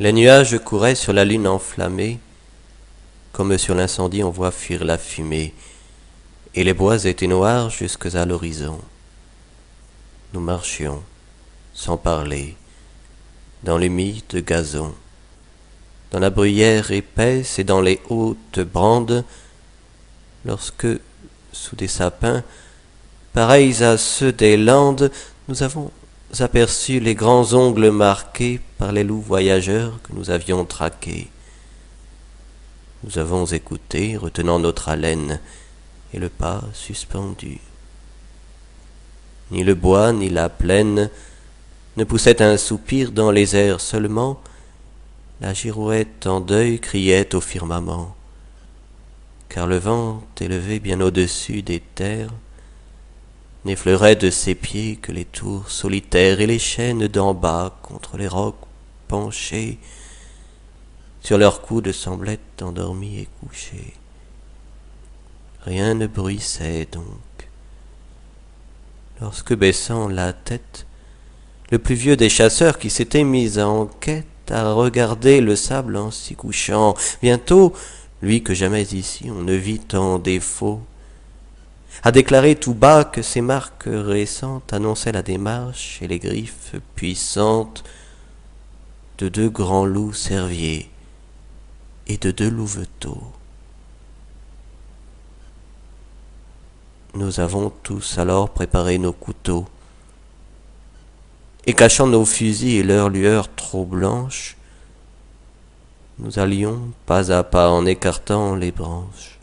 Les nuages couraient sur la lune enflammée, comme sur l'incendie on voit fuir la fumée, et les bois étaient noirs jusques à l'horizon. Nous marchions, sans parler, dans l'humide gazon, dans la bruyère épaisse et dans les hautes brandes, lorsque, sous des sapins, pareils à ceux des Landes, nous avons aperçu les grands ongles marqués par les loups voyageurs que nous avions traqués. Nous avons écouté, retenant notre haleine, et le pas suspendu. Ni le bois, ni la plaine ne poussaient un soupir dans les airs seulement, la girouette en deuil criait au firmament, car le vent, élevé bien au-dessus des terres, n'effleurait de ses pieds que les tours solitaires et les chênes d'en bas contre les rocs penchés, sur leurs coudes semblaient endormis et couchés. Rien ne bruissait donc, lorsque baissant la tête, le plus vieux des chasseurs qui s'était mis en quête à regarder le sable en s'y couchant, bientôt, lui que jamais ici on ne vit en défaut, a déclaré tout bas que ces marques récentes annonçaient la démarche et les griffes puissantes de 2 grands loups cerviers et de 2 louveteaux. Nous avons tous alors préparé nos couteaux, et cachant nos fusils et leurs lueurs trop blanches, nous allions pas à pas en écartant les branches.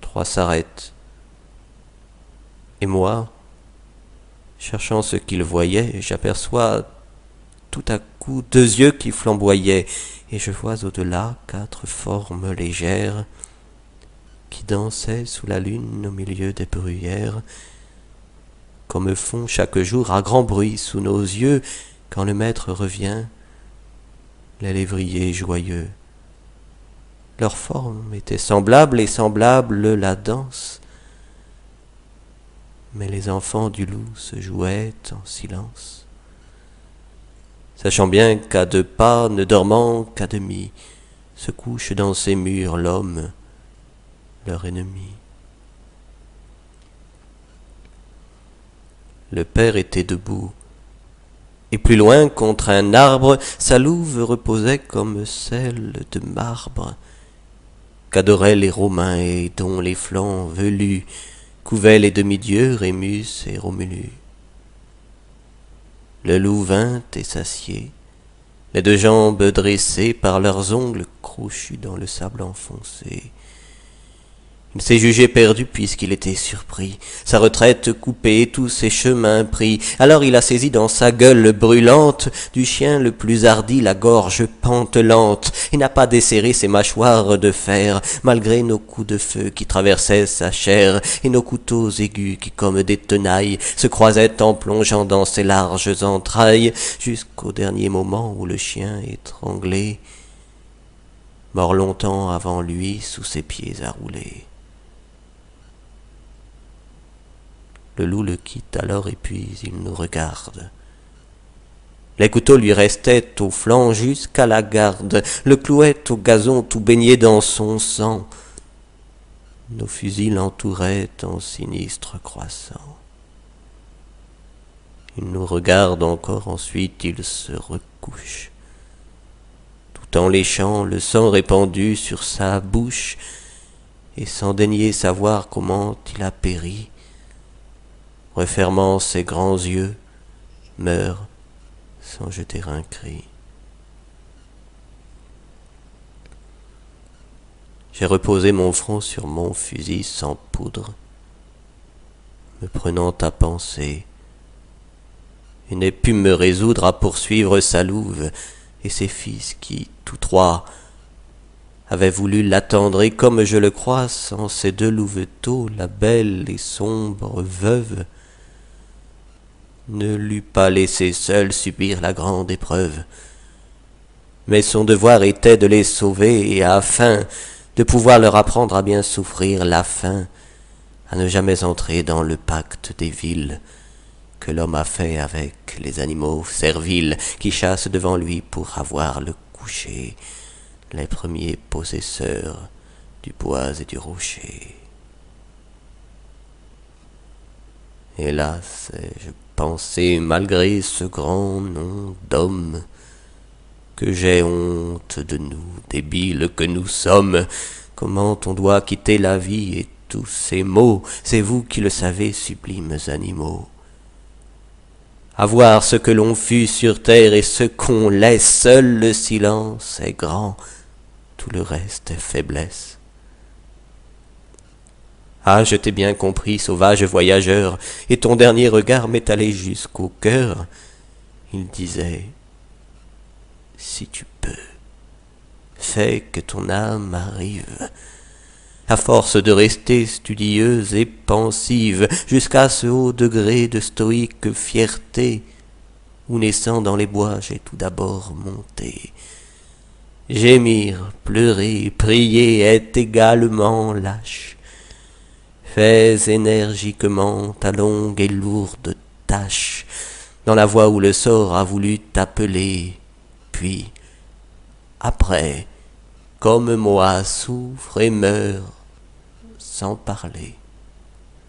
3 s'arrêtent, et moi, cherchant ce qu'ils voyaient, j'aperçois tout à coup 2 yeux qui flamboyaient, et je vois au-delà 4 formes légères qui dansaient sous la lune au milieu des bruyères, comme font chaque jour à grand bruit sous nos yeux, quand le maître revient, les lévriers joyeux. Leur forme était semblable et semblable la danse, mais les enfants du loup se jouaient en silence, sachant bien qu'à 2 pas, ne dormant qu'à demi, se couche dans ces murs l'homme, leur ennemi. Le père était debout, et plus loin, contre un arbre, sa louve reposait comme celle de marbre, qu'adoraient les Romains et dont les flancs velus couvaient les demi-dieux Rémus et Romulus. Le loup vint et s'assied, les 2 jambes dressées par leurs ongles crochus dans le sable enfoncé. Il s'est jugé perdu puisqu'il était surpris, sa retraite coupée, tous ses chemins pris. Alors il a saisi dans sa gueule brûlante du chien le plus hardi la gorge pantelante, et n'a pas desserré ses mâchoires de fer, malgré nos coups de feu qui traversaient sa chair, et nos couteaux aigus qui, comme des tenailles, se croisaient en plongeant dans ses larges entrailles, jusqu'au dernier moment où le chien, étranglé, mort longtemps avant lui sous ses pieds à rouler. Le loup le quitte alors et puis il nous regarde. Les couteaux lui restaient au flanc jusqu'à la garde, le clouaient au gazon tout baigné dans son sang. Nos fusils l'entouraient en sinistre croissant. Il nous regarde encore, ensuite il se recouche, tout en léchant le sang répandu sur sa bouche, et sans daigner savoir comment il a péri, refermant ses grands yeux, meurt sans jeter un cri. J'ai reposé mon front sur mon fusil sans poudre, me prenant à penser, et n'ai pu me résoudre à poursuivre sa louve et ses fils qui, tous 3, avaient voulu l'attendre, et comme je le crois, sans ces 2 louveteaux, la belle et sombre veuve ne l'eût pas laissé seul subir la grande épreuve. Mais son devoir était de les sauver, et afin de pouvoir leur apprendre à bien souffrir la faim, à ne jamais entrer dans le pacte des villes, que l'homme a fait avec les animaux serviles qui chassent devant lui pour avoir le coucher, les premiers possesseurs du bois et du rocher. Hélas, ai-je pensé, malgré ce grand nom d'homme, que j'ai honte de nous, débiles que nous sommes. Comment on doit quitter la vie et tous ces mots, c'est vous qui le savez, sublimes animaux. Avoir ce que l'on fut sur terre et ce qu'on l'est, seul le silence est grand, tout le reste est faiblesse. Ah, je t'ai bien compris, sauvage voyageur, et ton dernier regard m'est allé jusqu'au cœur. Il disait, si tu peux, fais que ton âme arrive, à force de rester studieuse et pensive, jusqu'à ce haut degré de stoïque fierté, où naissant dans les bois j'ai tout d'abord monté. Gémir, pleurer, prier est également lâche. Fais énergiquement ta longue et lourde tâche, dans la voie où le sort a voulu t'appeler, puis, après, comme moi, souffre et meurt sans parler.